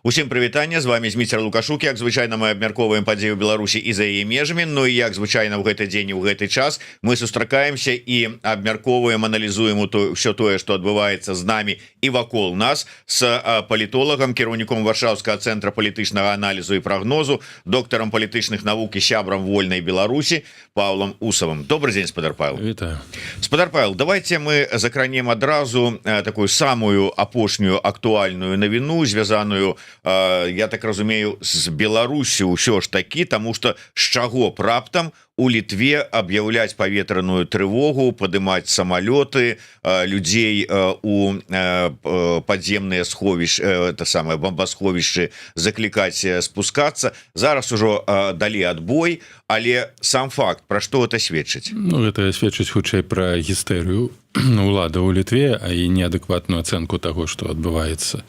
Усім прывітанне, з вами Зміцер Лукашук. Як звычайна, мы абмяркоўваем падзеі ў Беларусі і за яе межамі. Ну і як звычайна ў гэты дзень і ў гэты час мы сустракаемся і абмяркоўваем, аналізуем ўсё тое, што адбываецца з намі і вакол нас з палітолагам, кіраўніком Варшаўскага цэнтра палітычнага аналізу і прагнозу, доктарам палітычных навук і сябрам вольнай Беларусі Павлом Усовым. Добрый день, спадар Павел. Вітаю. Спадар Павел, давайте мы закранем адразу такую самую апошнюю актуальную навіну, звязаную, я так разумею, з Беларусі ўсё ж такі, таму што з чаго б раптам у Літве аб'яўляць паветраную трывогу, падымаць самалёты, людзей у падземныя сховішчы, это самае бомбасховішчы, заклікаць спускацца. Зараз ужо далі адбой, але сам факт, пра што гэта сведчыць? Ну, гэта сведчыць хутчэй пра гістэрыю улада ў Літве, а і неадэкватную ацэнку таго, што адбываецца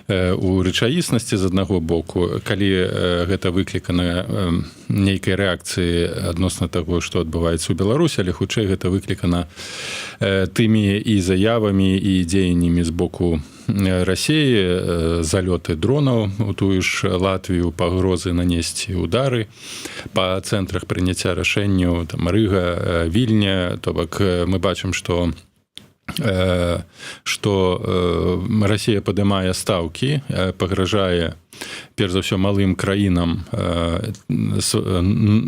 у рэчаіснасці з аднаго боку. Калі гэта выклікана нейкай рэакцыі адносна таго, што адбываецца ў Беларусі, але хутчэй гэта выклікана тымі і заявамі і дзеяннямі з боку Расіі, залёты дронаў у тую ж Латвію, пагрозы нанесці удары па цэнтрах прыняцця рашэнняў, там Рыга, Вільня. То бок мы бачым, што Расія падымае стаўкі, пагражае перш за ўсё малым краінам з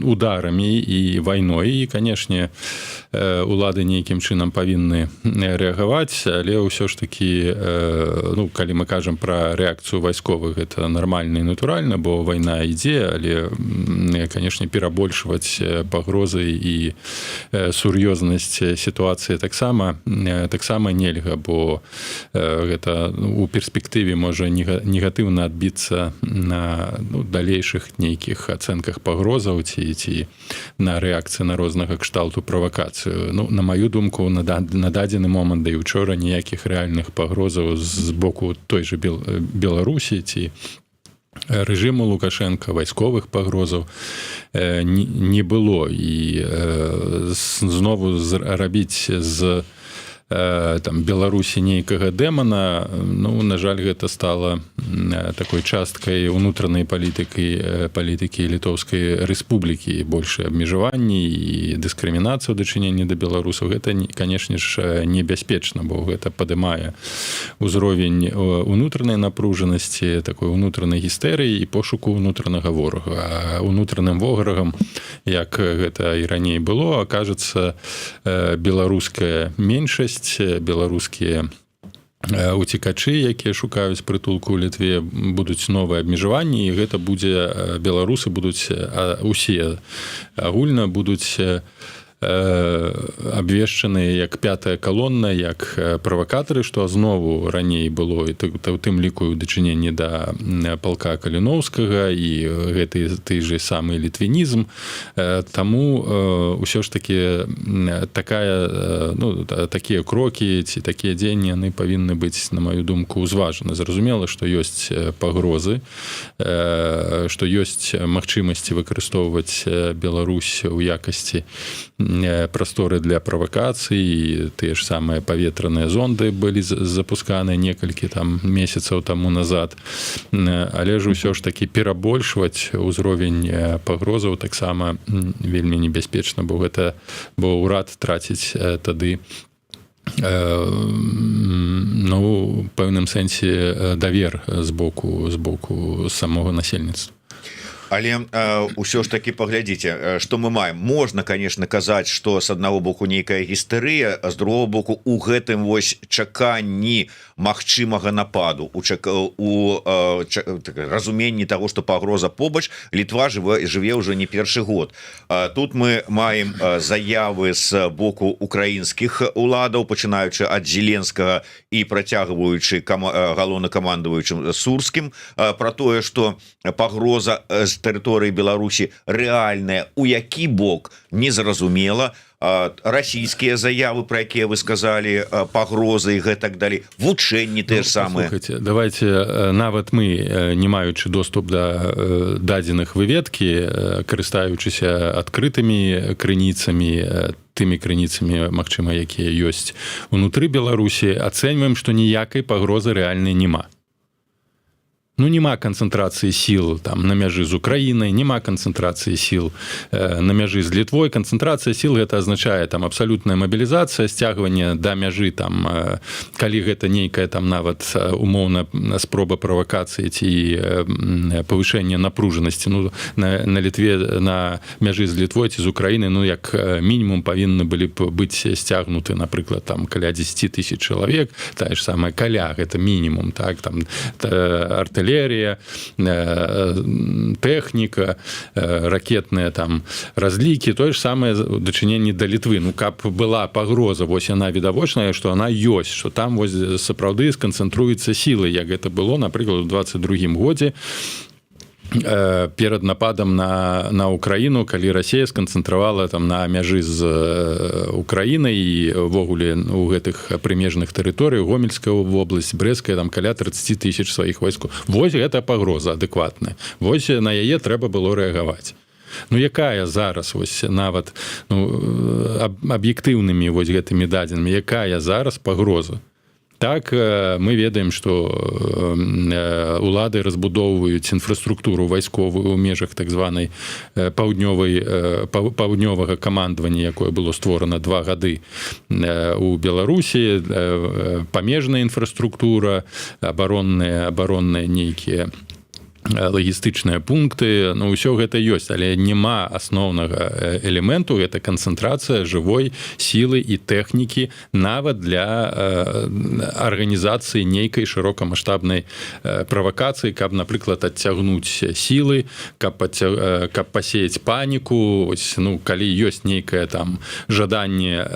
ударамі і вайной, і, канешне, улады нейкім чынам павінны рэагаваць, але ўсё ж такі, ну, калі мы кажам пра рэакцыю вайсковых, гэта нармальна і натуральна, бо вайна ідзе, але, канешне, перабольшваць пагрозы і сур'ёзнасць сітуацыі таксама нельга, бо гэта у перспектыве можа негатыўна адбіцца на далейшых нейкіх ацэнках пагрозаў ці на рэакцыі на рознага кшталту правакацыю. Ну, на маю думку, на дадзены момант, да і учора ніякіх рэальных пагрозаў з боку той же Беларусі ці рэжыму Лукашенка, вайсковых пагрозаў не было. І знову рабіць з там Беларусі нейкага дэмана, ну, на жаль, гэта стала такой часткай унутранай палітыкі Літоўскай рэспублікі, большыя абмежаванні і дыскрымінацыя ў дачыненні да беларусаў. Гэта, канешне ж, небяспечна, бо гэта падымае ўзровень унутранай напружанасці, такой унутранай гістэрыі і пошуку унутранага ворага. А унутраным ворагам, як гэта і раней было, акажацца беларуская меншасць, беларускія уцекачы, якія шукаюць прытулку ў Літве, будуць новыя абмежаванні, і гэта будзе, беларусы будуць усе агульна будуць абвешчаны як пятая калонна, як правакатары, што знову раней было, і у тым ліку ў дачыненні да палка Каліноўскага і гэты той же самы літвінізм. Таму ўсё ж такі такія крокі ці такія дзеянні, яны павінны быць, на маю думку, узважаны. Зразумела, што ёсць пагрозы, што ёсць магчымасці выкарыстоўваць Беларусь у якасці прасторы для правакацый, тыя ж самыя паветраныя зонды былі запусканы некалькі там месяцаў таму назад, але ж усё ж такі перабольшваць узровень пагрозаў таксама вельмі небяспечна, бо ўрад траціць тады, ну, у пэўным сэнсе давер з боку самого насельніцтва. Але ўсё ж таки паглядзіце, што мы маем. Можна, конечно, казаць, што з аднаго боку нейкая гістэрыя, а з другого боку у гэтым вось чаканні магчымага нападу, у разуменні таго, што пагроза побач, Літва жыве ўжо не першы год. Тут мы маем заявы з боку украінскіх уладаў, пачынаючы ад Зеленскага і працягваючы галоўнакамандуючым Сурскім, пра тое, што пагроза з тэрыторыі Беларусі рэальная, у які бок незразумела. Расійскія заявы, пра якія вы сказалі, пагрозы і гэтак далей, вучэнні тыя ж самыя. Слухайце, давайте, нават мы, не маючы доступ да дадзеных выведкі, карыстаючыся адкрытымі крыніцамі, тымі крыніцамі, магчыма, якія ёсць унутры Беларусі, ацэньваем, што ніякай пагрозы рэальнай няма. Ну, няма канцэнтрацыі сіл там на мяжы з Украінай, няма канцэнтрацыі сіл на мяжы з Літвой. Канцэнтрацыя сіл гэта азначае там абсалютная мабілізацыя, сцягванне да мяжы там, калі гэта нейкая там нават умоўна спроба правакацыі ці павышэння напружанасці. Ну, на Літве, на мяжы з Літвой ці з Украінай, ну, як мінімум павінны былі б быць сцягнуты, напрыклад, там каля 10 000 чалавек, тая ж самая каля, гэта мінімум, так, там артылерія, тэхніка, ракетныя там разлікі, тое ж самае дачыненне да Літвы. Ну, каб была пагроза, вось яна відавочная, што она ёсць, што там вось сапраўды сканцэнтруецца сілы, як гэта было, напрыклад, у 22-м годзе, перад нападам на Украіну, калі Расія сканцэнтравала там на мяжы з Украінай і ввогуле у гэтых прымежных тэрыторый, Гомельская вобласць, Брэсцкая, там каля 30 000 сваіх войскаў. Вось гэта пагроза адэкватная. Вось на яе трэба было рэагаваць. Ну, якая зараз вось нават аб'ектыўнымі вось гэтымі дадзенымі, якая зараз пагроза? Так, мы ведаем, што улады разбудоўваюць інфраструктуру вайсковую ў межах так званай паўднёвага камандавання, якое было створана 2 гады у Беларусі, памежная інфраструктура, абаронныя нейкія лагістычныя пункты, ну, ўсё гэта ёсць, але няма асноўнага элементу, гэта канцэнтрацыя жывой сілы і тэхнікі нават для арганізацыі нейкай шырокамаштабнай правакацыі, каб, напрыклад, адцягнуць сілы, каб пасеяць паніку. Ось, ну, калі ёсць нейкае там жаданне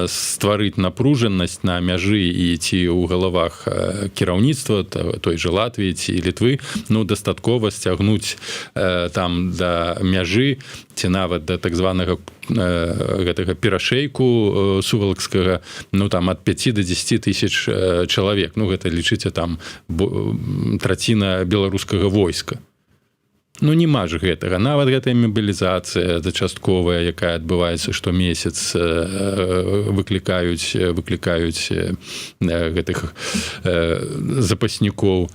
стварыць напружанасць на мяжы і ці ў галавах кіраўніцтва той же Латвіі ці Літвы, ну, дастаткова сцягнуць там да мяжы ці нават да так званага гэтага перашэйку сувалкскага, ну, там ад 5 до 10 000 чалавек. Ну, гэта лічыце там траціна беларускага войска. Ну, нема ж гэтага. Нават гэтая мабілізацыя дачастковая, якая адбываецца штомесяц, выклікаюць гэтых запаснікоў,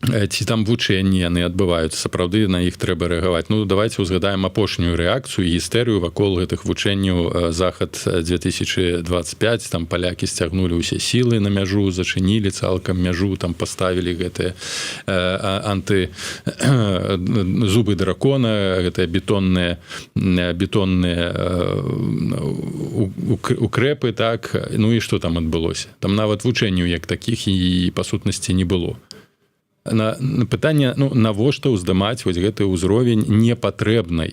ці там вучэнні яны адбываюцца, сапраўды на іх трэба рэагаваць. Ну, давайте узгадаем апошнюю рэакцыю і гістэрыю вакол гэтых вучэнняў захад 2025, там палякі сцягнулі ўсе сілы на мяжу, зачынілі цалкам мяжу, там паставілі гэтыя зубы дракона, гэтыя бетонныя укрэпы, так. Ну і што там адбылося? Там нават вучэнняў як такіх і па сутнасці не было. На пытанне, ну, навошта ўздымаць вось гэты ўзровень непатрэбнай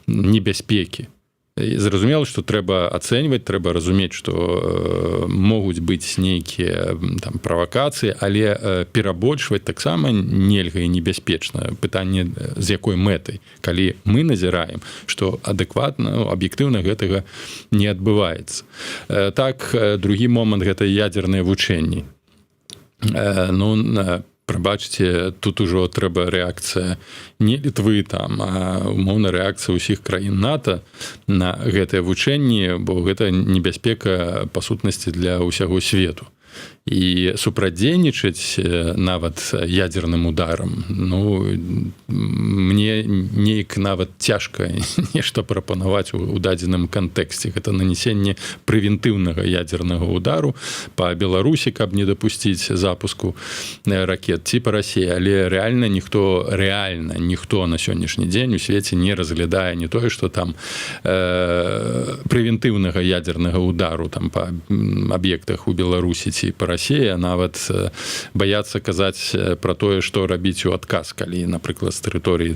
небяспекі. Зразумела, што трэба ацэньваць, трэба разумець, што могуць быць нейкія там правакацыі, але перабольшваць таксама нельга і небяспечна. Пытанне, з якой мэтай, калі мы назіраем, што адэкватна, ну, аб'ектыўна гэтага не адбываецца. Так, другі момант — гэта ядзерныя вучэнні. Ну, прабачце, тут ужо трэба рэакцыя не Літвы, там, а умоўна рэакцыя ўсіх краін НАТО на гэтыя вучэнні, бо гэта небяспека па сутнасці для ўсяго свету. І супрадзейнічаць нават ядзерным ударам, ну, мне неяк нават цяжка нешта прапанаваць у дадзеным кантэксце. Гэта нанесенне прэвентыўнага ядзернага удару па Беларусі, каб не дапусціць запуску ракет, ці па Расіі. Але рэальна ніхто на сённяшні дзень у свеце не разглядае не тое, што там прэвентыўнага ядзернага удару там па аб'ектах у Беларусі ці па Расіі, а нават баяцца казаць пра тое, што рабіць у адказ, калі, напрыклад, з тэрыторыі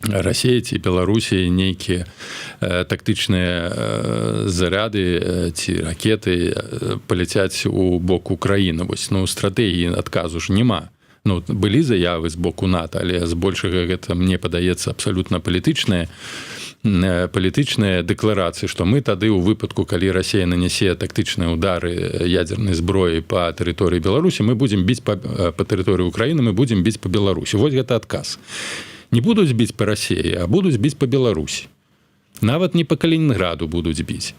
Расіі ці Беларусі нейкія тактычныя заряды ці ракеты паляцяць у бок Украіны. Вось, ну, стратэгіі адказу ж няма. Ну, былі заявы з боку НАТО, але збольшага гэта, мне падаецца, абсалютна палітычныя дэкларацыі, што мы тады ў выпадку, калі Расія нанясе тактычныя ўдары ядзернай зброі па тэрыторыі Беларусі, мы будзем біць па тэрыторыі Украіны, мы будзем біць па Беларусі. Вось гэта адказ. Не будуць біць па Расіі, а будуць біць па Беларусі. Нават не па Калінінграду будуць біць.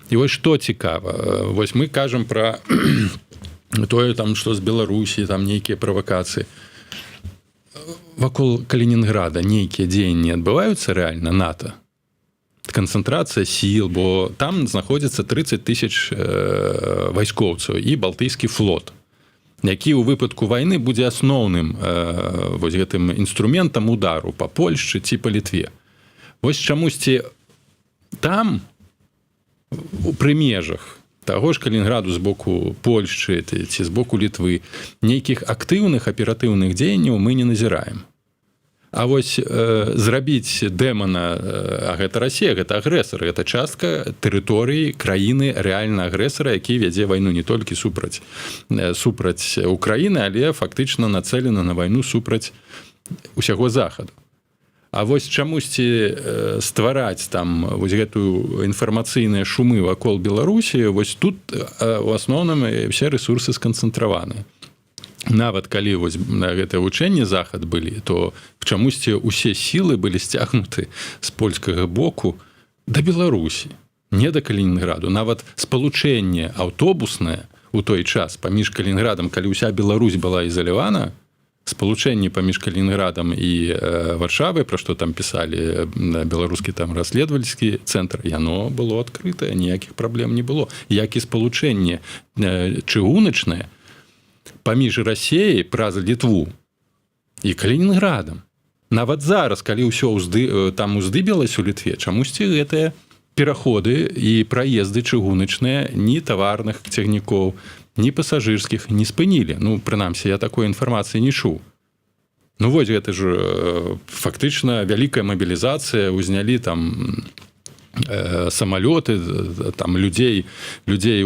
І вось што цікава. Вось мы кажам пра тое там што з Беларусі там нейкія правакацыі вакол Калінінграда нейкія дзеянні адбываюцца рэальна НАТО канцэнтрацыя сіл, бо там знаходзіцца 30 тысяч вайскоўцаў і балтыйскі флот, які ў выпадку вайны будзе асноўным вось гэтым інструментам удару па Польшчы ці па Літве. Вось чамусьці там пры межах таго ж Калінграду з боку Польшчы ці з боку Літвы нейкіх актыўных аператыўных дзеянняў мы не назіраем. А вось зрабіць дэмана, а гэта Расія, гэта агрэсар, гэта частка тэрыторыі краіны рэальна агрэсара, які вядзе вайну не толькі супраць Украіны, але фактычна нацэлена на вайну супраць усяго захаду. А вось чамусьці ствараць там вось гэтую інфармацыйныя шумы вакол Беларусі, вось тут у асноўным все рэсурсы сканцэнтраваны. Нават калі вось на гэтае вучэнне захад былі, то чамусьці усе сілы былі сцягнуты з польскага боку да Беларусі, не да Калінінграду. Нават спалучэнне аўтобуснае у той час паміж Калінінградам, калі ўся Беларусь была ізалявана, спалучэнне паміж Калінінградам і Варшавай, пра што там пісалі беларускі там расследавальскі цэнтр, яно было адкрытае, ніякіх праблем не было. Як і спалучэнне чыгуначнае паміж Расіяй праз Літву і Калінінградам. Нават зараз, калі ўсё там уздыбілася у Літве, чамусьці гэтыя пераходы і праезды чыгуначныя ні таварных цягнікоў, ні пасажырскіх не спынілі. Ну, прынамсі, я такой інфармацыі не чуў. Ну, вось гэта ж фактычна вялікая мабілізацыя, узнялі там самалёты, там людзей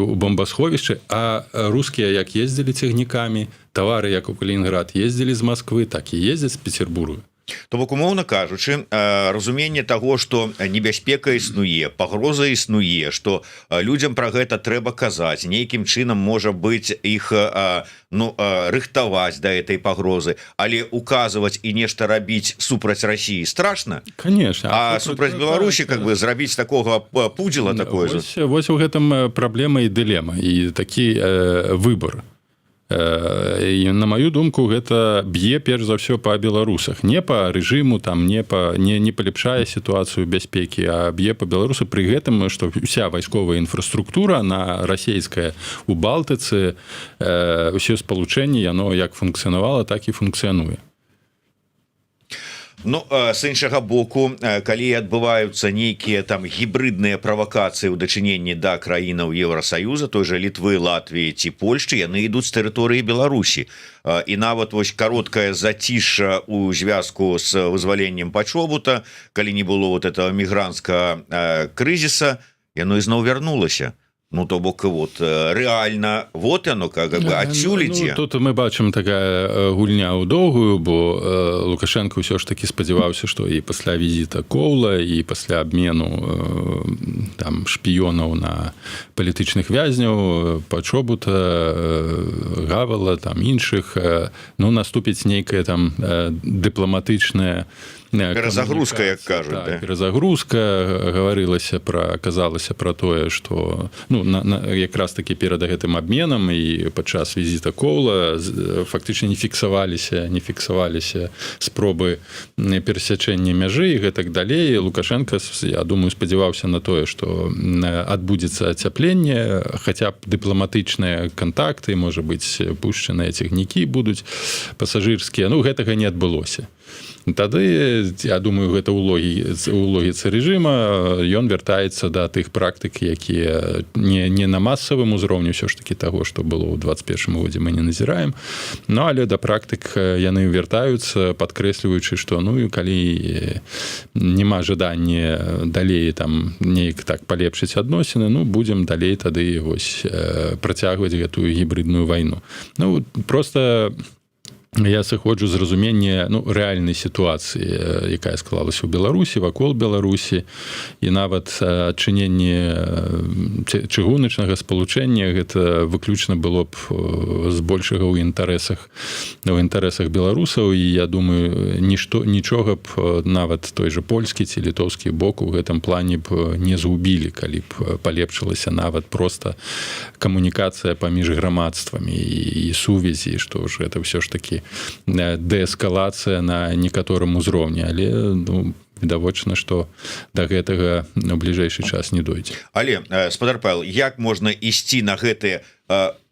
у бомбасховішчы, а рускія як ездзілі цягнікамі, тавары як у Калінінград ездзілі з Масквы, так і ездзяць з Петербурга. То бок, умоўна кажучы, разуменне таго, што небяспека існуе, пагроза існуе, што людзям пра гэта трэба казаць, нейкім чынам можа быць іх рыхтаваць да этой пагрозы, але указваць і нешта рабіць супраць Расіі страшна? Конечно. А супраць Беларусі как бы зрабіць такога пудзіла такое же? Вось у гэтым праблема і дылема, і такі выбор. І на маю думку гэта б'е перш за ўсё па беларусах, не па рэжыму, там не палепшае сітуацыю бяспекі, а б'е па беларусу пры гэтым, што ўся вайсковая інфраструктура на расійская у Балтыцы, усе спалучэнні яно як функцыянавала, так і функцыянуе. Ну, з іншага боку, калі адбываюцца нейкія там гібридныя правакацыі ў дачыненні да краінаў Еўрасаюза, той жа Літвы, Латвіі ці Польшчы, яны ідуць з тэрыторыі Беларусі. І нават вось кароткае зацішша у звязку з вызваленнем Пачобута, калі не было вот этого мігрантскага крызіса, яно ізноў вярнулася. Ну, то бок, вот, реально, вот оно, как бы, адсюль ідзе. Тут мы бачым такая гульня ў доўгую, бо Лукашенко ўсё ж такі спадзяваўся, што і пасля візіта Коўла, і пасля абмену там шпіёнаў на палітычных вязняў, Пачобута, Гавела, там іншых, ну, наступіць нейкая там дыпламатычная перезагрузка, як кажуць, так, да? Перезагрузка, казалася пра тое, што ну, якраз такі перад гэтым абменам і падчас візіта Коўла фактычна не фіксаваліся спробы перасячэння мяжы і гэтак далей. Лукашенко, я думаю, спадзяваўся на тое, што адбудзецца ацяпленне, хаця б дыпламатычныя кантакты, можа быць, пушчаныя цягнікі будуць пасажырскія. Ну, гэтага не адбылося. Тады, я думаю, гэта ў логіцы рэжыма, ён вяртаецца да тых практык, якія не на масавым узроўні ўсё ж такі таго, што было ў 21 годзе мы не назіраем, ну, але да практык яны вяртаюцца, падкрэсліваючы, што ну, калі няма жадання далей там неяк так палепшыць адносіны, ну, будзем далей тады вось працягваць гэтую гібридную вайну. Ну, просто я сыходжу з разумення рэальнай сітуацыі, якая склалася ў Беларусі, вакол Беларусі, і нават адчыненне чыгуначнага спалучэння гэта выключна было б збольшага ў інтарэсах беларусаў, і я думаю, нічога б нават той жа польскі ці літоўскі бок у гэтым плане б не згубілі, калі б палепшылася нават проста камунікацыя паміж грамадствамі і сувязі, што ж гэта ўсё ж такі дээскалацыя на некаторым узроўні, але відавочна, што да гэтага ў бліжэйшы час не дойдзе. Але, спадар Павел, як можна ісці на гэтыя...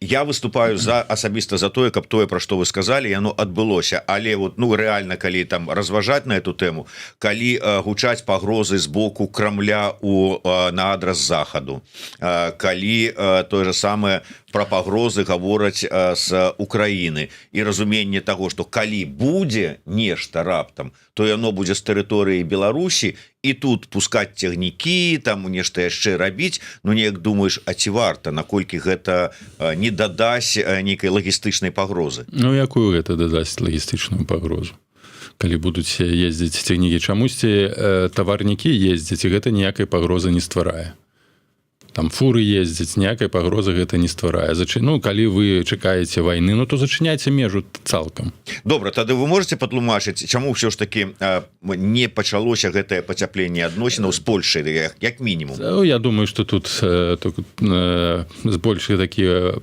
Я выступаю асабіста за тое, каб тое, пра што вы сказалі, яно адбылося, але рэальна, калі там разважаць на эту тэму, калі гучаць пагрозы з боку Крамля на адрас захаду, калі тое же самае пра пагрозы гавораць з Украіны, і разуменне таго, што калі будзе нешта раптам, то яно будзе з тэрыторыі Беларусі, і тут пускаць цягнікі, там нешта яшчэ рабіць, неяк думаеш, а ці варта, наколькі гэта не дадасць нейкай лагістычнай пагрозы? Якую гэта дадасць лагістычную пагрозу? Калі будуць ездзіць цягнікі, чамусьці таварнікі ездзяць, і гэта ніякай пагрозы не стварае. Там фуры ездзяць, ніякай пагрозы гэта не стварае. Калі вы чакаеце вайны, то зачыняйце межу цалкам. Добра, тады вы можете патлумачыць, чаму ўсё ж такі не пачалося гэтае пацяпленне адносінаў з Польшай, як мінімум? Я думаю, што тут збольшыя такія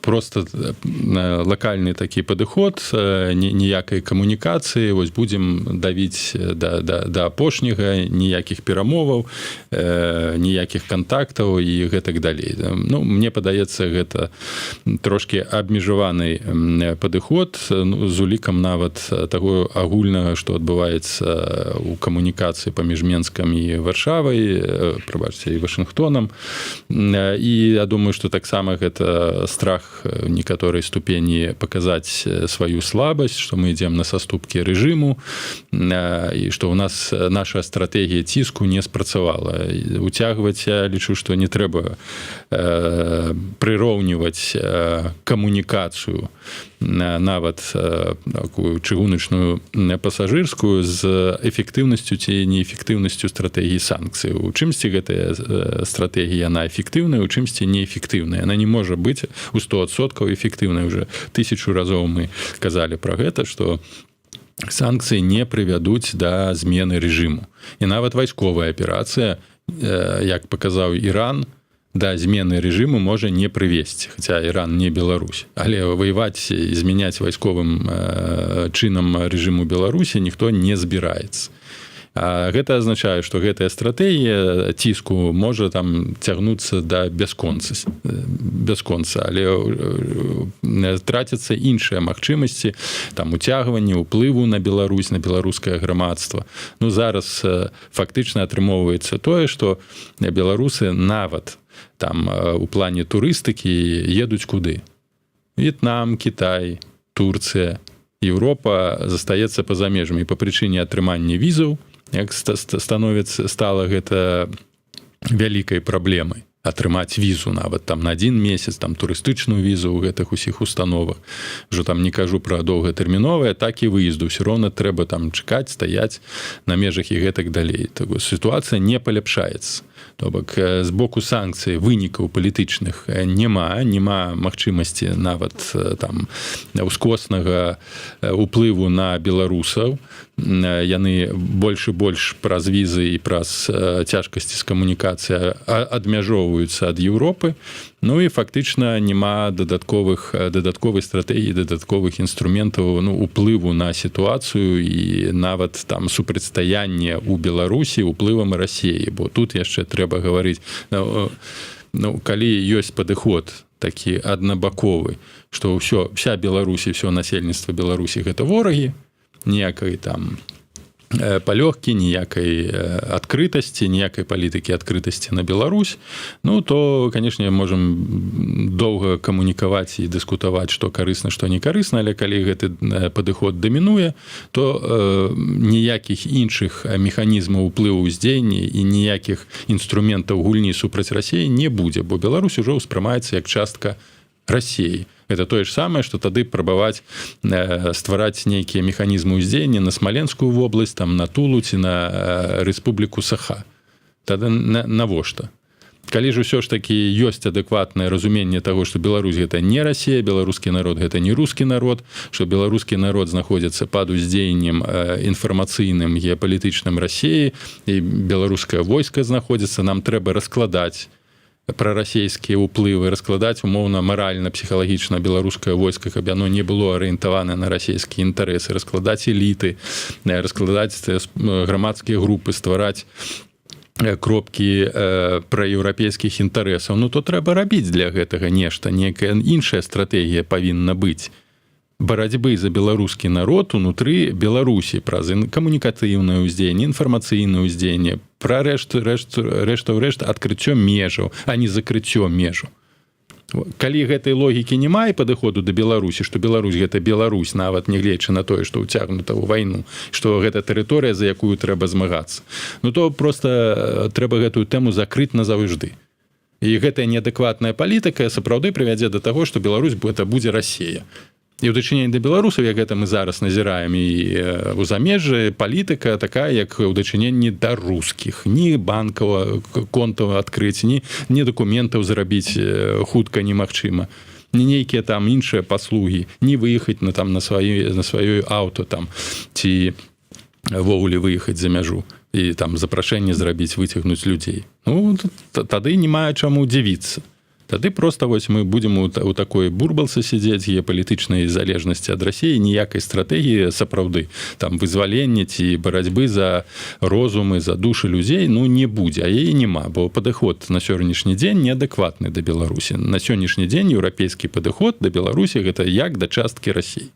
просто локальны такі падыход, ніякай камунікацыі, вось будзем давіць да апошняга, ніякіх перамоваў, ніякіх кантактаў і гэтак далей. Мне падаецца, гэта трошки абмежаваны падыход з улікам нават таго агульнага, што адбываецца ў камунікацыі паміж Менскам і Варшавай, прабачце, і Вашынгтонам. І я думаю, што таксама гэта страх в некаторой ступені показать свою слабость, что мы идем на саступки режиму, и что у нас наша стратегия ціску не спрацавала. Уцягваць, я лічу, что не трэба прыроўніваць камунікацыю нават такую чыгуначную пасажырскую з эфектыўнасцю ці неэфектыўнасцю стратэгіі санкцый. У чымсьці гэтая стратэгія, яна эфектыўная, у чымсьці неэфектыўная. Яна не можа быць у 100% эфектыўная. Уже 1000 разоў мы казалі пра гэта, што санкцыі не прывядуць да змены рэжыму. І нават вайсковая аперацыя, як паказаў Іран, да змены рэжыму можа не прывесці, хаця Іран не Беларусь. Але ваяваць і змяняць вайсковым чынам рэжыму Беларусі ніхто не збіраецца. Гэта азначае, што гэтая стратэгія ціску можа там цягнуцца да бясконца, але трацяцца іншыя магчымасці, там уцягванне, уплыву на Беларусь, на беларускае грамадства. Зараз фактычна атрымоўваецца тое, што беларусы нават там у плане турыстыкі едуць куды? В'етнам, Кітай, Турцыя, Еўропа застаецца па-за межамі па прычыне атрымання візаў, як стала гэта вялікай праблемай. Атрымаць візу нават там на 1 месяц, там турыстычную візу ў гэтых усіх установах. Ужо там не кажу пра доўгатэрміновыя, так і выезду. Все роўна трэба там чакаць, стаяць на межах і гэтак далей. Сітуацыя не паляпшаецца. То бок з боку санкцый вынікаў палітычных няма магчымасці нават там ускоснага уплыву на беларусаў. Яны больш і больш праз візы і праз цяжкасці з камунікацыяй адмяжоўваюцца ад Еўропы. І фактычна няма дадатковай стратэгіі, дадатковых інструментаў уплыву на сітуацыю і нават там супрацьстаянне ў Беларусі уплывам Расіі, бо тут яшчэ трэба гаварыць, калі ёсць падыход такі аднабаковы, што вся Беларусь і ўсё насельніцтва Беларусі гэта ворагі, ніякай там палёгкі, ніякай адкрытасці, ніякай палітыкі адкрытасці на Беларусь, то, канешне, можам доўга камунікаваць і дыскутаваць, што карысна, што не карысна, але калі гэты падыход дамінуе, то ніякіх іншых механізмаў уплыву ўздзеяння і ніякіх інструментаў гульні супраць Расіі не будзе, бо Беларусь ужо ўспрымаецца як частка Россией. Это тое ж самае, што тады прабаваць ствараць нейкія механізмы ўздзеяння на Смаленскую вобласць, там на Тулу ці на Рэспубліку Саха. Тады навошта? Калі ж усё ж такі ёсць адэкватнае разуменне таго, што Беларусь гэта не Расія, беларускі народ гэта не рускі народ, што беларускі народ знаходзіцца пад уздзеяннем інфармацыйным геапалітычным Расіі і беларускае войска знаходзіцца, нам трэба раскладаць прарасійскія ўплывы, раскладаць умоўна маральна, псіхалагічна беларускае войска, каб яно не было арыентавана на расійскія інтарэсы, раскладаць эліты, раскладаць грамадскія групы, ствараць кропкі праеўрапейскіх інтарэсаў. Ну то трэба рабіць для гэтага нешта, некая іншая стратэгія павінна быць барацьбы за беларускі народ унутры Беларусі праз камунікацыйнае ўздзеянне, інфармацыйнае ўздзеянне, пра рэшту адкрыццё межаў, а не закрыццё межаў. Калі гэтай логікі не мае падыходу да Беларусі, што Беларусь гэта Беларусь, нават нягледзячы на тое, што ўцягнута ў вайну, што гэта тэрыторыя, за якую трэба змагацца, ну то проста трэба гэтую тэму закрыць назаўжды. І гэтая неадэкватная палітыка сапраўды прывядзе да таго, што Беларусь гэта будзе Расія. І ў дачыненні да беларусаў, як гэта мы зараз назіраем і ў замежжы, палітыка такая, як у дачыненні да рускіх. Ні банкаў контаў адкрыць, ні дакументаў зрабіць хутка немагчыма. Ні нейкія там іншыя паслугі, ні выехаць на сваёй аўто там, ці ввогуле выехаць за мяжу і там запрашэнне зрабіць, выцягнуць людзей. Ну, тады не мае чаму дзівіцца. Тады просто вось мы будзем у такой бурбалцы сядзець, геапалітычнай залежнасці ад Расіі, ніякай стратэгіі сапраўды, там вызвалення ці барацьбы за розумы, за душы людзей, ну не будзе, а яе няма, бо падыход на сённяшні дзень неадэкватны да Беларусі. На сённяшні дзень еўрапейскі падыход да Беларусі гэта як да часткі Расіі.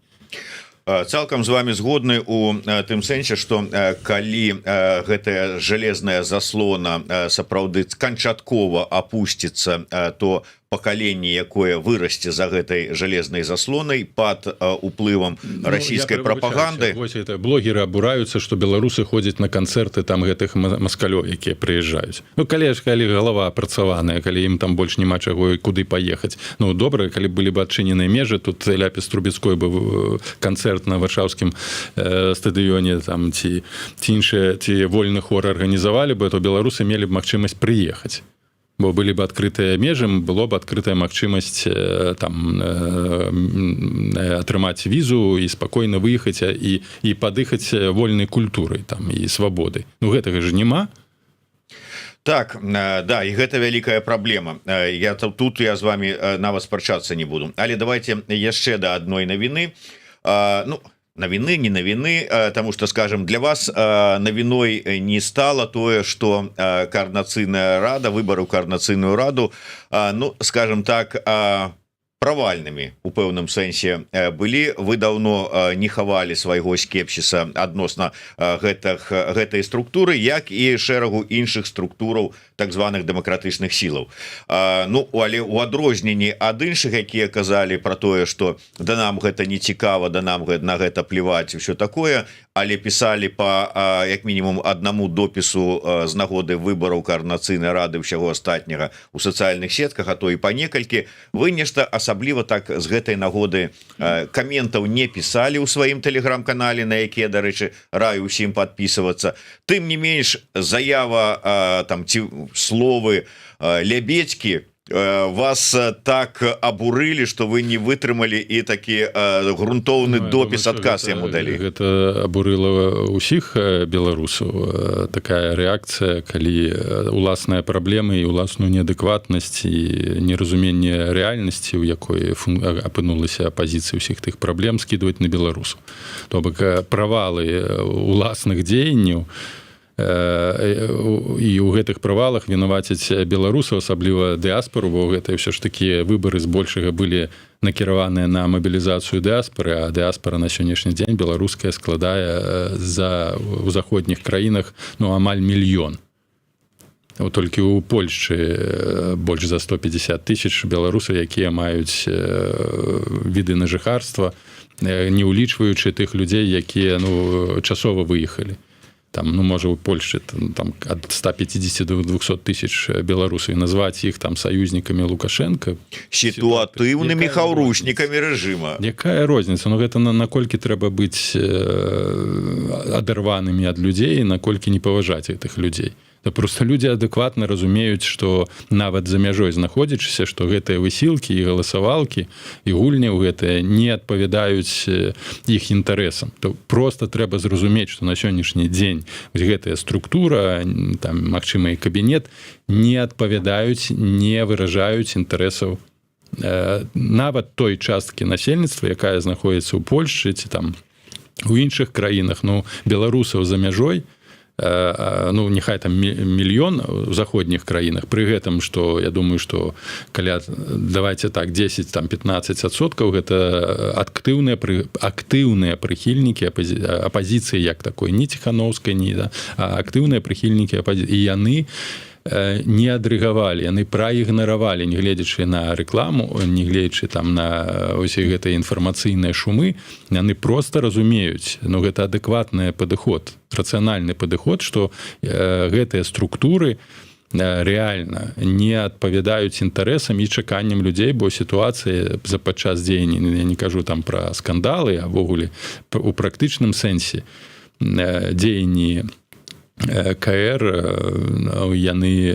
Цалкам з вами згодны у тым сэнсе, што калі гэтая жалезная заслона сапраўды канчаткова апусціцца, то пакаленне, якое вырасце за гэтай жалезнай заслонай пад уплывам расійскай прапаганды. Вось это блогеры абураюцца, што беларусы ходзяць на канцэрты там гэтых маскалёў, якія прыязджаюць. Ну калі галава апрацаваная, калі ім там больш няма чаго і куды паехаць. Ну добра, калі былі б адчыненыя межы, тут Ляпіс Трубецкой бы канцэрт на варшаўскім стадыёне там ці іншыя, ці вольны хор арганізавалі бы, то беларусы мелі б магчымасць прыехаць. Бо былі б адкрытыя межы, было б адкрытая магчымасць там атрымаць візу і спакойна выехаць і падыхаць вольнай культурай там і свабодай. Ну гэтага ж няма. Так, да, і гэта вялікая праблема. Я з вами нават спрачацца не буду. Але давайте яшчэ да адной навіны. Ну, навіны, не навіны, тому что, скажем, для вас навіной не стало тое, что координацыйная рада, выборы ў координацыйную раду, ну, скажем так, правальнымі у пэўным сэнсе былі. Вы давно не хавалі свайго скепсіса адносна гэтай структуры, як і шэрагу іншых структураў так званых дэмакратычных сілаў. Ну, але у адрозненні ад іншых, якія казалі про тое, что да нам гэта не цікава, да нам на гэта плеваць, ўсё такое, але пісалі по як мінімум аднаму допісу з нагоды выбораў координацыйнай рады ўсяго астатняга у сацыяльных сетках, а то і па некалькі. Вы нешта асабліва так з гэтай нагоды каментаў не пісалі ў сваім тэлеграм-канале, на якія, дарэчы, раю ўсім падпісвацца. Тым не менш, заява там ці словы Лябедзькі вас так абурылі, што вы не вытрымалі і такі грунтоўны допіс, адказ яму далі. Гэта абурыла ўсіх беларусаў. Такая рэакцыя, калі уласныя праблемы і уласную неадэкватнасць і неразуменне рэальнасці, у якой апынулася апазіцыя ўсіх тых праблем, скідваць на беларусаў. То бок правалы уласных дзеянняў і ў гэтых правалах вінаваціць беларусаў, асабліва дыаспору, бо гэта ўсё ж такі выбары збольшага былі накіраваныя на мабілізацыю дыаспоры, а дыаспора на сённяшні дзень беларуская складае у заходніх краінах амаль 1 мільён. Толькі ў Польшчы больш за 150 000 беларусаў, якія маюць віды на жыхарства, не ўлічваючы тых людзей, якія часова выехалі. там, ну, можа, у Польшчы там ад 150 до 200 тысяч беларусаў, і назваць іх там саюзнікамі Лукашенко, сітуатыўнымі хаўрушнікамі рэжыма. Якая розніца? Ну, гэта наколькі трэба быць адарванымі ад людзей, наколькі не паважаць гэтых людзей. Просто людзі адэкватна разумеюць, што нават за мяжой знаходзячыся, што гэтыя высілкі і галасавалкі і гульні ў гэтыя не адпавядаюць іх інтарэсам. То просто трэба зразумець, што на сённяшні дзень гэтая структура, там, магчыма, і кабінет не адпавядаюць, не выражаюць інтарэсаў нават той часткі насельніцтва, якая знаходзіцца ў Польшчы ці там у іншых краінах, ну, беларусаў за мяжой, ну, няхай там мільён у заходніх краінах, пры гэтым, што я думаю, што каля, давайте так, 10-15% гэта актыўныя прыхільнікі апазіцыі як такой, не ціханаўскай, не, а актыўныя прыхільнікі апазіцыі. І яны не адрыгавалі, яны праігнаравалі, не гледзячы на рэкламу, не гледзячы там на ўсе гэтыя інфармацыйныя шумы, яны проста разумеюць, ну, гэта адэкватны падыход, рацыянальны падыход, што гэтыя структуры рэальна не адпавядаюць інтарэсам і чаканням людзей, бо сітуацыя за падчас дзеяння, я не кажу там пра скандалы, а ввогуле у практычным сэнсе дзеянні КР, яны,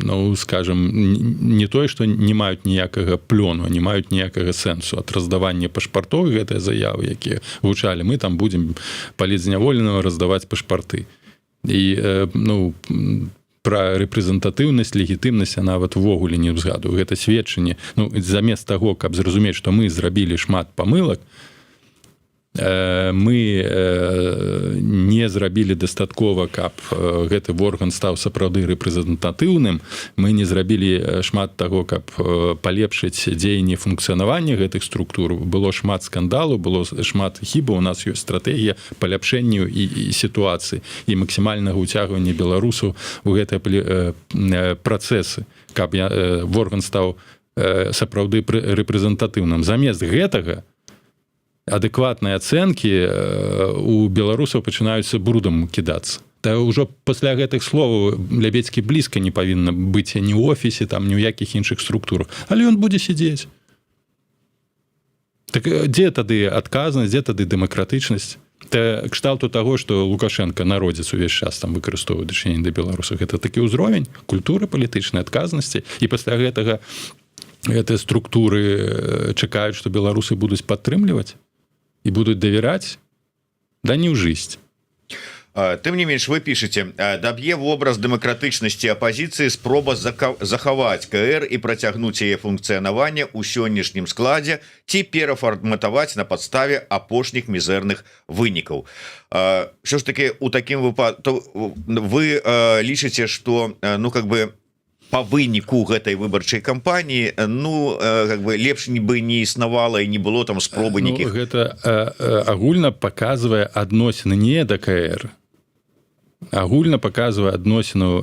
ну, скажем, не тое, што не маюць ніякага плёну, не маюць ніякага сэнсу. Ад раздавання пашпартоў гэтыя заявы, якія гучалі, мы там будзем палітзняволенага раздаваць пашпарты. І, ну, пра рэпрэзентатыўнасць, легітымнасць я нават увогуле не ўзгадую. Гэта сведчанне, ну, замест таго, каб зразумець, што мы зрабілі шмат памылак, мы не зрабілі дастаткова, каб гэты орган стаў сапраўды рэпрэзентатыўным, мы не зрабілі шмат таго, каб палепшыць дзеянне функцыянавання гэтых структур. Было шмат скандалу, было шмат хібаў, у нас ёсць стратэгія паляпшэнню і сітуацыі і максімальнага ўцягвання беларусаў у гэтыя працэсы, каб орган стаў сапраўды рэпрэзентатыўным. Замест гэтага адэкватныя ацэнкі у беларусаў пачынаюцца брудам кідацца. Та ўжо пасля гэтых словаў Лябедзькі блізка не павінна быць ні ў офісе, там, ні ў якіх іншых структурах. Але ён будзе сядзець. Так дзе тады адказнасць, дзе тады дэмакратычнасць? Кшталту таго, што Лукашенко народзец увесь час там выкарыстоўвае дачыненне да беларусаў. Гэта такі ўзровень культуры палітычнай адказнасці. І пасля гэтага гэтыя структуры чакаюць, што беларусы будуць падтрымліваць і будуць давяраць, да не ў жыць. Тым не менш, вы пішаце, даб'е вобраз дэмакратычнасці апазіцыі спроба захаваць КР і працягнуць яе функцыянаванне ў сённяшнім складзе ці перафарматаваць на падставе апошніх мізэрных вынікаў. Що ж таки, у такім выпадку вы лічыце, што, ну, как бы, по выніку гэтай выбарчай кампаніі, ну, как бы, лепш бы не існавала і не было там спробы нейкіх. Ну, гэта агульна паказвае адносіны не да КР, агульна паказвае адносіну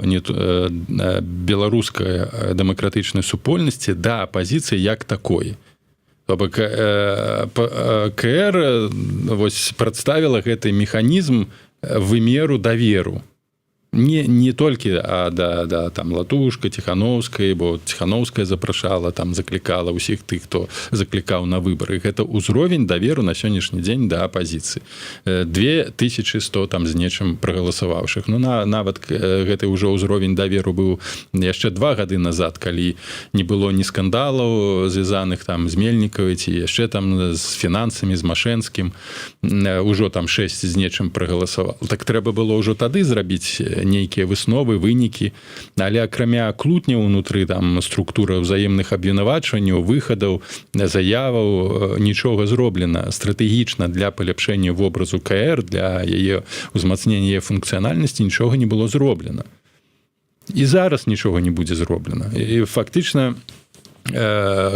беларускай дэмакратычнай супольнасці да апазіцыі як такой. КР вось прадставіла гэты механізм вымеру даверу. Не толькі да там Латушка, Ціханаўскай, бо Ціханаўская запрашала, там заклікала ўсіх тых, хто заклікаў на выбары. Гэта ўзровень даверу на сённяшні дзень да апазіцыі. 2100 там з нечым прагаласаваўшых. Ну, нават гэты ўжо ўзровень даверу быў яшчэ 2 гады назад, калі не было ні скандалаў, звязаных там з Мельнікавай, ці яшчэ там з фінансамі, з Машэнскім. Ужо там 6 з нечым прагаласаваў. Так трэба было ўжо тады зрабіць нейкія высновы, вынікі, але акрамя клутняў унутры там структура ўзаемных абвінавачванняў, выхадаў, заяваў, нічога зроблена стратэгічна для паляпшэння вобразу КР, для яе узмацнення яе функцыянальнасці нічога не было зроблена. І зараз нічога не будзе зроблена. І фактычна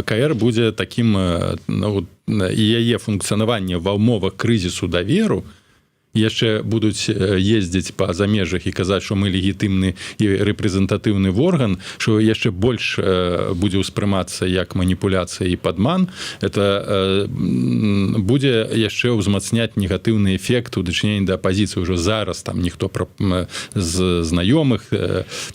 КР будзе такім, ну, і яе функцыянаванне ва ўмовах крызісу даверу яшчэ будуць ездзіць па замежах і казаць, што мы легітымны і рэпрэзентатыўны орган, што яшчэ больш будзе ўспрымацца як маніпуляцыя і падман, это будзе яшчэ ўзмацняць негатыўны эфект у дачыненні да апазіцыі. Ужо зараз там ніхто з знаёмых,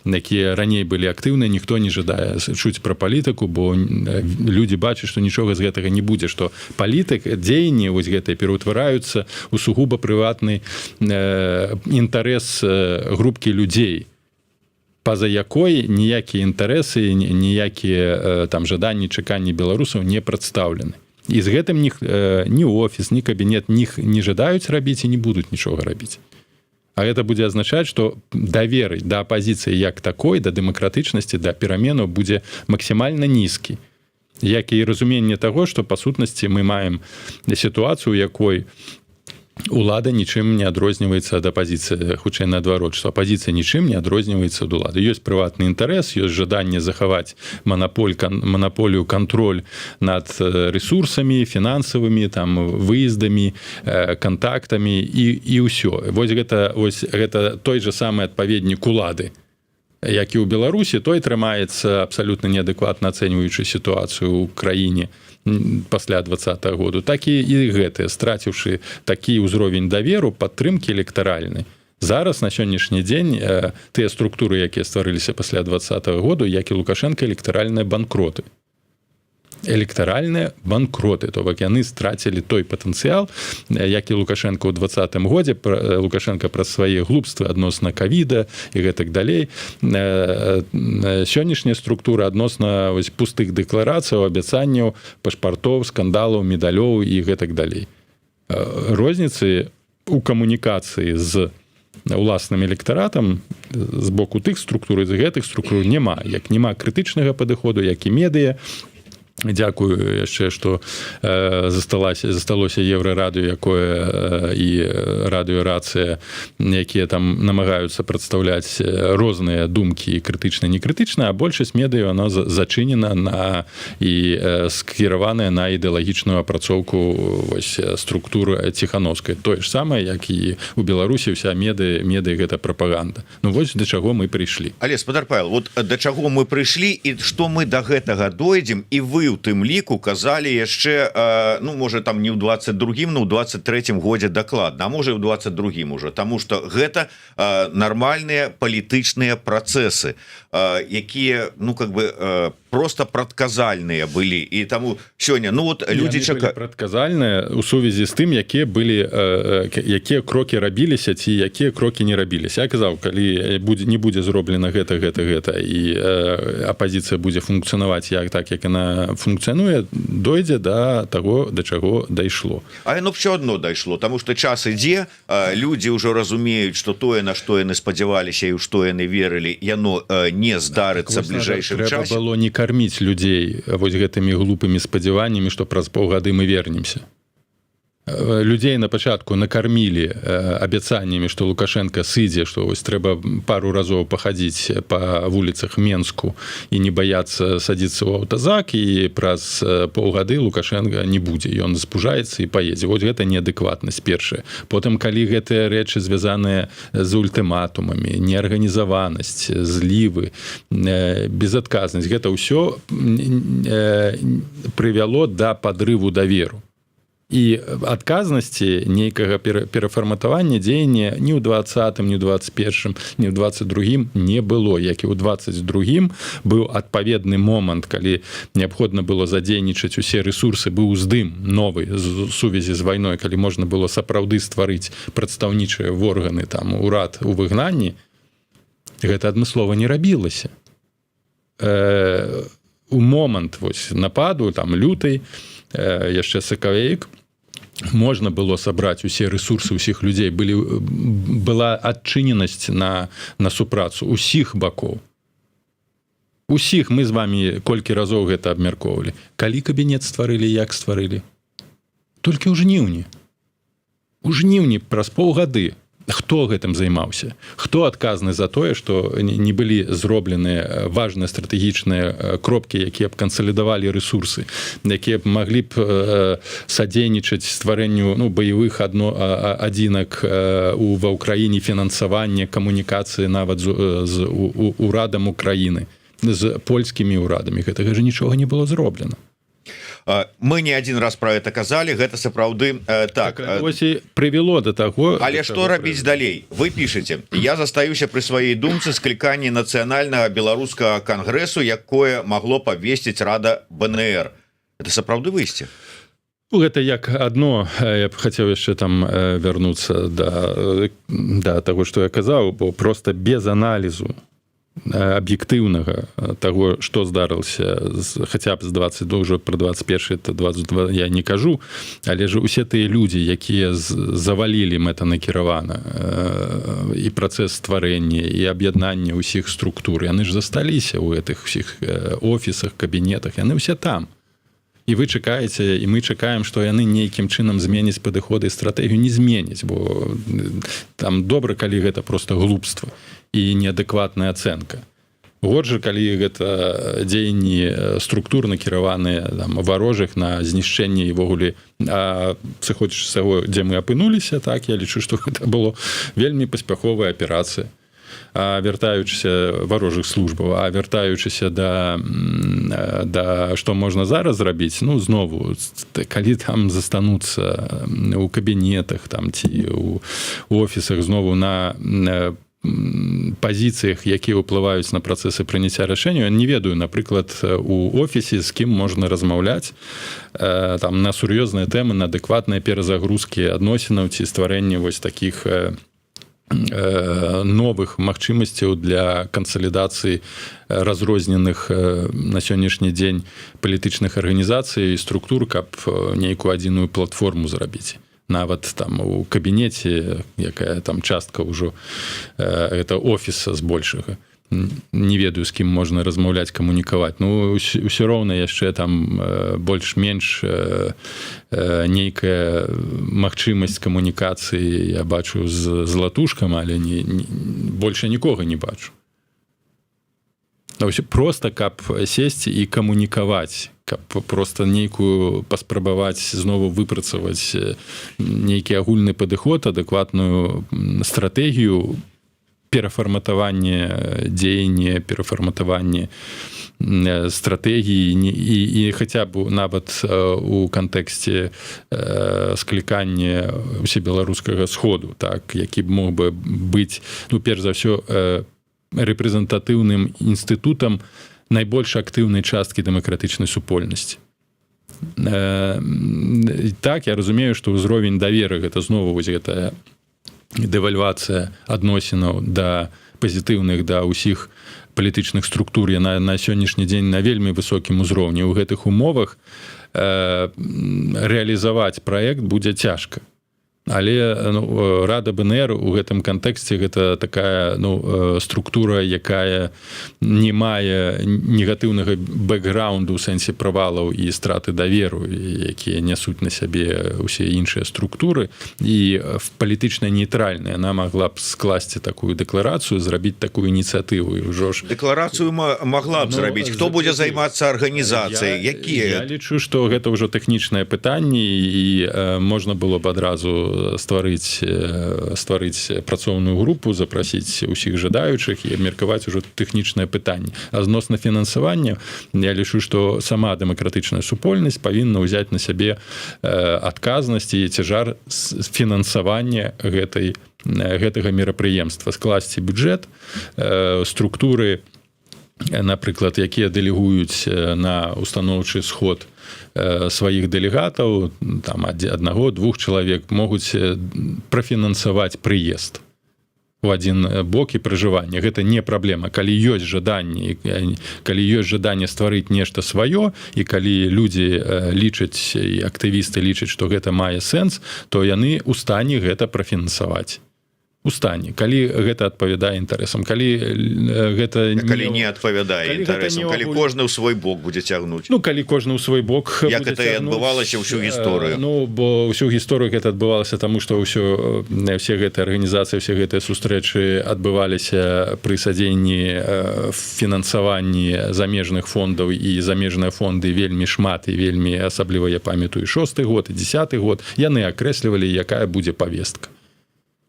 якія раней былі актыўныя, ніхто не жадае чуць пра палітыку, бо людзі бачаць, што нічога з гэтага не будзе, што палітык, дзеянні вось гэтыя пераўтвараюцца ў сугуба прыватны інтарэс групкі людзей, па-за якой ніякія інтарэсы, ніякія там жаданні, чаканні беларусаў не прадстаўлены. І з гэтым ні офіс, ні кабінет не жадаюць рабіць і не будуць нічога рабіць. А гэта будзе азначаць, што давер да апазіцыі як такой, да дэмакратычнасці, да пераменаў будзе максімальна нізкі. Як і разуменне таго, што па сутнасці мы маем сітуацыю, у якой улада нічым не адрозніваецца ад апазіцыі, хутчэй наадварот, што апазіцыя нічым не адрозніваецца ад улады. Ёсць прыватны інтарэс, ёсць жаданне захаваць манаполію, кантроль над рэсурсамі, фінансавымі, там, выездамі, кантактамі і ўсё. Вось гэта той же самы адпаведнік улады, як і ў Беларусі, той трымаецца абсалютна неадэкватна ацэньваючы сітуацыю ў краіне пасля 20-го году, так і гэтыя, страціўшы такі ўзровень даверу, падтрымкі электаральнай. Зараз, на сённяшні дзень, тыя структуры, якія стварыліся пасля 20-го году, як і Лукашенко, электаральныя банкроты. Электаральныя банкроты, то бок яны страцілі той патэнцыял, як і Лукашенко ў 20-м годзе. Лукашенко праз свае глупствы адносна ковіда і гэтак далей. Сённяшняя структура адносна пустых дэкларацыяў, абяцанняў, пашпартоў, скандалаў, медалёў і гэтак далей. Розніцы у камунікацыі з уласным электаратам з боку тых структур і з гэтых структур няма. Як няма крытычнага падыходу, як і медыя. Дзякую яшчэ, што засталося Еўрарадыё, якое і радыёрацыя, якія там намагаюцца прадстаўляць розныя думкі, крытычна, некрытычна, а большасць медыяў, она зачынена і скіраваная на ідэалагічную апрацоўку структур Ціхановскай. Тое ж самае, як і у Беларусі ўся медыя гэта прапаганда. Ну вось да чаго мы прыйшлі. Але, спадар Павел, вот да чаго мы прыйшлі і што мы да гэтага дойдзем, і вы у тым ліку казалі яшчэ, ну, можа, там не ў 22-м, но ў 23-м годзе дакладна, а можа, і ў 22-м уже, таму што гэта нармальныя палітычныя працэсы, якія, ну, как бы, просто прадказальныя былі. І таму сёння, ну, вот людзі чакаюць... Прадказальныя ў сувязі з тым, якія крокі рабіліся ці якія крокі не рабіліся. Я казаў, калі не будзе зроблена гэта, і апазіцыя будзе функцыянаваць так, як яна функцыянуе, дойдзе да таго, да чаго дайшло. А яно ўсё адно дайшло, таму што час ідзе, людзі ўжо разумеюць, што тое, на што яны спадзяваліся і ў што яны верылі, яно не здарыцца бліжэйшым часе. Трэба было не карміць людзей вось гэтымі глупымі спадзяваннямі, што праз паўгады мы вернемся. Людзей на пачатку накармілі абяцаннямі, што Лукашенко сыдзе, што вось трэба пару разоў пахадзіць па вуліцах Менску і не баяцца садзіцца ў аўтазак, і праз паўгады Лукашенко не будзе. Ён спужаецца і паедзе. Вось гэта неадэкватнасць першая. Потым, калі гэтыя рэчы звязаныя з ультыматумамі, неарганізаванасць, злівы, безадказнасць, гэта ўсё прывяло да падрыву даверу. І адказнасці нейкага перафарматавання дзеяння ні ў 20-м, ні ў 21-м, ні ў 22-м не было. Як і ў 22-м быў адпаведны момант, калі неабходна было задзейнічаць усе рэсурсы, быў уздым новы з сувязі з вайной, калі можна было сапраўды стварыць прадстаўнічыя органы, там, урад у выгнанні, гэта адмыслова не рабілася. У момант вось нападу, там, лютай, яшчэ сакавік, можна было сабраць усе рэсурсы ўсіх людзей, была адчыненасць на супрацу усіх бакоў. Усіх мы з вамі колькі разоў гэта абмяркоўвалі. Калі кабінет стварылі, як стварылі? Толькі ў жніўні. У жніўні праз паўгады хто гэтым займаўся, хто адказны за тое, што не былі зроблены важныя стратэгічныя кропкі, якія б кансалідавалі рэсурсы, якія б маглі б садзейнічаць стварэнню баявых адзінак ва ўкраіне, фінансавання, камунікацыі нават з урадам Украіны, з польскімі ўрадамі. Гэтага ж нічога не было зроблена. Мы не один раз про это казалі, гэта сапраўды так. Ось і прывяло до таго. Але што рабіць далей? Вы пішаце: я застаюся пры сваёй думцы скліканні нацыянальнага беларускага кангрэсу, якое магло б абвесціць Рада БНР. Это сапраўды выйсце? Гэта як адно. Я б хацеў яшчэ там вярнуцца да таго, што я казаў, бо проста без аналізу аб'ектыўнага таго, што здарылася хаця б з 22, ўжо пра 21, то 22 я не кажу, але ж усе тыя людзі, якія завалілі мэтанакіравана і працэс стварэння і аб'яднання ўсіх структур, яны ж засталіся ў гэтых усіх офісах, кабінетах, яны ўсе там. І вы чакаеце, і мы чакаем, што яны нейкім чынам зменяць падыходы і стратэгію, не зменяць, бо там добра, калі гэта проста глупства і неадэкватная ацэнка. Год жа, калі гэта дзеянні структурна кіраваныя варожых на знішчэнне і ввогуле, сыходзячы з таго, дзе мы апынуліся, так, я лічу, што гэта было вельмі паспяховая аперацыя. Вяртаючыся варожых службаў, а вяртаючыся да што можна зараз зрабіць, знову, калі там застануцца у кабінетах там, ці ў офісах знову на пазіцыях, якія ўплываюць на працэсы прыняцця рашэнняў, не ведаю, напрыклад, у офісе з кім можна размаўляць там на сур'ёзныя тэмы, на адэкватныя перазагрузкі адносінаў ці стварэнне вось такіх новых магчымасцяў для кансалідацыі разрозненых на сённяшні дзень палітычных арганізацый і структур, каб нейкую адзіную платформу зрабіць. Нават там у кабінеце, якая там частка ўжо гэта офіса збольшага. Не ведаю, з кім можна размаўляць, камунікаваць. Усё роўна яшчэ там больш-менш нейкая магчымасць камунікацыі я бачу з латушкам, але больше нікога не бачу. Просто каб сесці і камунікаваць, каб просто нейкую паспрабаваць знову выпрацаваць нейкі агульны падыход, адэкватную стратэгію, перафарматаванне дзеяння, перафарматаванне стратэгіі і хаця б нават у кантэксце склікання усебеларускага сходу, так, які б мог бы быць, перш за ўсё, рэпрэзентатыўным інстытутам найбольш актыўнай часткі дэмакратычнай супольнасці. Так, я разумею, што ўзровень даверы гэта знову вось гэтая дэвальвацыя адносінаў да пазітыўных, да ўсіх палітычных структур, яна на сённяшні дзень на вельмі высокім узроўні. У гэтых умовах рэалізаваць праект будзе цяжка. Але Рада БНР у гэтым кантэксце гэта такая структура, якая не мае негатыўнага бэкграунду ў сэнсе правалаў і страты даверу, якія нясуць на сябе ўсе іншыя структуры, і палітычна нейтральная. Яна магла б скласці такую дэкларацыю, зрабіць такую ініцыятыву. Дэкларацыю магла б зрабіць. Хто будзе займацца арганізацыяй? Якія? Я лічу, што гэта ўжо тэхнічнае пытанне, і можна было б адразу стварыць працоўную групу, запрасіць усіх жадаючых і абмеркаваць ужо тэхнічнае пытанне. А зносна фінансавання, я лічу, што сама дэмакратычная супольнасць павінна ўзяць на сябе адказнасць і цяжар фінансавання гэтага мерапрыемства, скласці бюджэт, структуры, напрыклад, якія дэлегуюць на устаноўчы сход сваіх дэлегатаў, там аднаго-двух чалавек могуць прафінансаваць прыезд у адзін бок і пражыванне. Гэта не праблема. Калі ёсць жаданне, калі ёсць жаданне стварыць нешта сваё, і калі людзі лічаць, і актывісты лічаць, што гэта мае сэнс, то яны ў стане гэта прафінансаваць. у стане, калі гэта адпавядае інтарэсам, калі гэта не адпавядае інтарэсам, калі кожны ў свой бок будзе цягнуць, ну калі кожны ў свой бок, як это і адбывалася ўсю гісторыю. Ну бо ўсю гісторыю гэта адбывалася таму, што все гэтыя арганізацыі, все гэтыя сустрэчы адбываліся пры садзенні фінансаванні замежных фондаў, і замежныя фонды вельмі шмат і вельмі, асабліва я памятаю 6-й год і 10-й год, яны акрэслівалі, якая будзе павестка.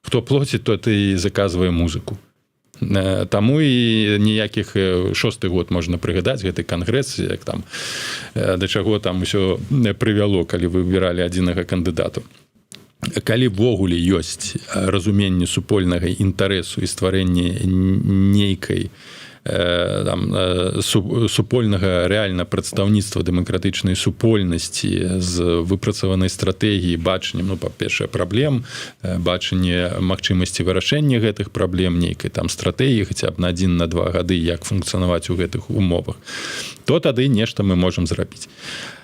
Хто плоціць, тот і заказвае музыку. Таму і ніякіх 6-й год можна прыгадаць гэты кангрэс, як там да чаго там усё прывяло, калі выбіралі адзінага кандыдату. Калі ввогуле ёсць разуменне супольнага інтарэсу і стварэнне нейкай супольнага рэальна прадстаўніцтва дэмакратычнай супольнасці з выпрацаванай стратэгіі, бачаннем, ну, па-першае, праблем, бачанне магчымасці вырашэння гэтых праблем, нейкай там стратэгіі хаця б на 1-2 гады, як функцыянаваць у гэтых умовах, то тады нешта мы можам зрабіць.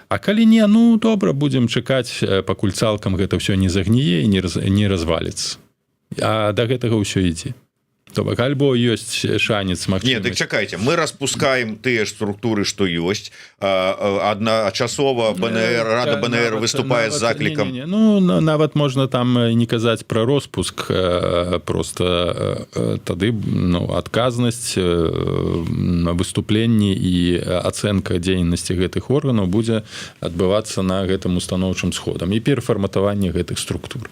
А калі не, ну, добра, будзем чакаць, пакуль цалкам гэта ўсё не загніе і не разваліцца. А да гэтага ўсё ідзе. То бок, альбо ёсць шанец, магчымасць. Не, так чакайце, мы распускаем тыя ж структуры, што ёсць. Адначасова БНР, Рада БНР выступае з заклікам. Ну, нават можна там не казаць пра роспуск, просто тады, ну, адказнасць, выступленні і ацэнка дзейнасці гэтых органаў будзе адбывацца на гэтым устаноўчым сходам і перафарматаванне гэтых структур.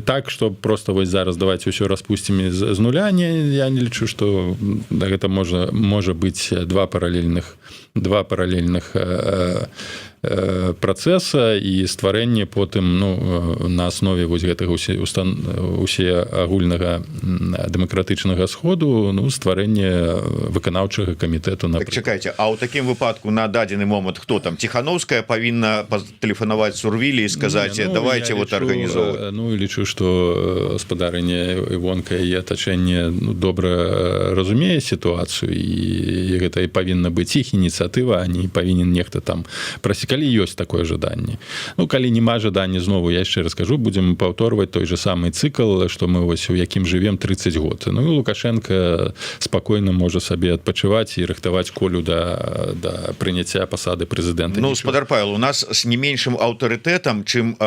Так, што просто вось зараз давайте ўсё распусцім з нуля, я не лічу, што гэта можа быць два паралельных працэса і стварэнне потым, ну, на аснове вось гэтага усе агульнага дэмакратычнага сходу, ну, стварэнне выканаўчага камітэту. Так чакайце, а ў такім выпадку на дадзены момант хто там? Ціхановская павінна тэлефанаваць Сурвілі і сказаць, давайте вот арганізоўваць. Ну, лічу, што гаспадарыня Івонка і атачэнне, ну, добра разумее сітуацыю, і гэта і павінна быць іх ініцыятыва, а не павінен нехта там прасіць, калі ёсць такое жаданне. Ну, калі няма жадання, знову я яшчэ раскажу, будзем паўторваць той же самы цыкл, што мы вось у якім жывем 30 год. Ну, і Лукашенко спакойна можа сабе адпачываць і рыхтаваць Колю да прыняцця пасады прэзідэнта. Ну, спадар Павел, у нас з не меншым аўтарытэтам, чым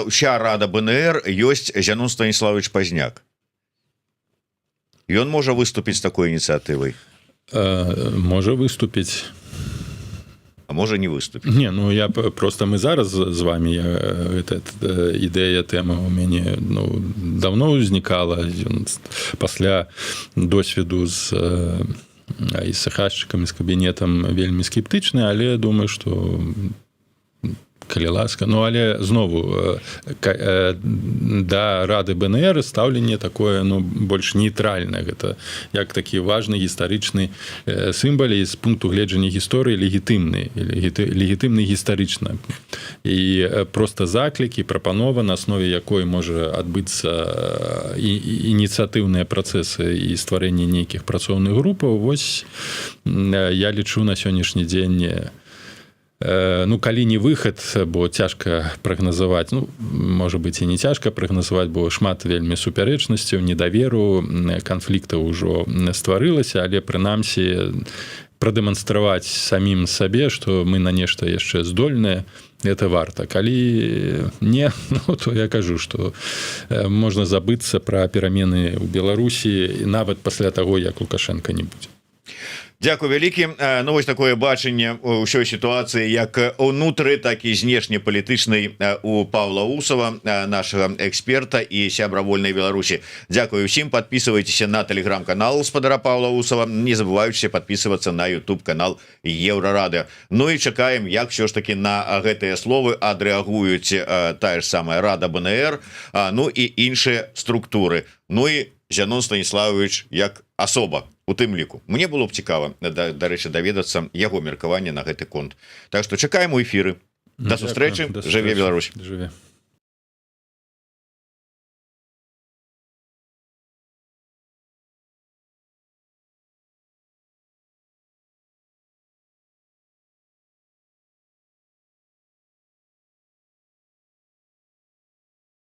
уся Рада БНР, ёсць Зянон Станіславович Пазняк. Ён можа выступіць з такой ініцыятывай? Можа выступіць. А можа не выступіць. Не, ну я просто мы зараз з вами, эта ідэя, тэма у мяне, ну, давно ўзнікала пасля досведу з СХ-шчыкам, з кабінетам вельмі скептычны, але думаю, што калі ласка. Ну, але знову да Рады БНР стаўленне такое, ну, больш нейтральнае. Гэта як такі важны гістарычны сімвал і з пункту гледжання гісторыі легітымны гістарычна. І проста заклікі, прапанова, на аснове якой можа адбыцца ініцыятыўныя працэсы і стварэнне нейкіх працоўных групаў, вось я лічу на сённяшні дзень, ну, калі не выхад, бо цяжка прагназаваць, ну, можа быць і не цяжка прагназаваць, бо шмат вельмі супярэчнасцяў, недаверу, канфліктаў ужо стварылася, але прынамсі прадэманстраваць самім сабе, што мы на нешта яшчэ здольныя, это варта. Калі не, ну, то я кажу, што можна забыцца пра перамены ў Беларусі нават пасля таго, як Лукашенка не будзе. Дзякуй вялікі. Ну, вось такое бачанне ўсёй сітуацыі як унутры, так і знешнепалітычнай у Павла Усова, нашага эксперта і сябра Вольнай Беларусі. Дзякуй усім, подписывайтеся на телеграм-канал спадара Павла Усова, не забываючыся подписываться на YouTube канал Еўрарады. Ну і чакаем, як все ж таки на гэтыя словы адрэагуюць тая ж самая Рада БНР, ну і іншыя структуры. Ну і Зянон Станіславович як асоба у тым ліку. Мне было б цікава, дарэчы, даведацца яго меркаванне на гэты конт. Так што чакаем у эфіры. Да сустрэчы. Жыве Беларусь. Жыве.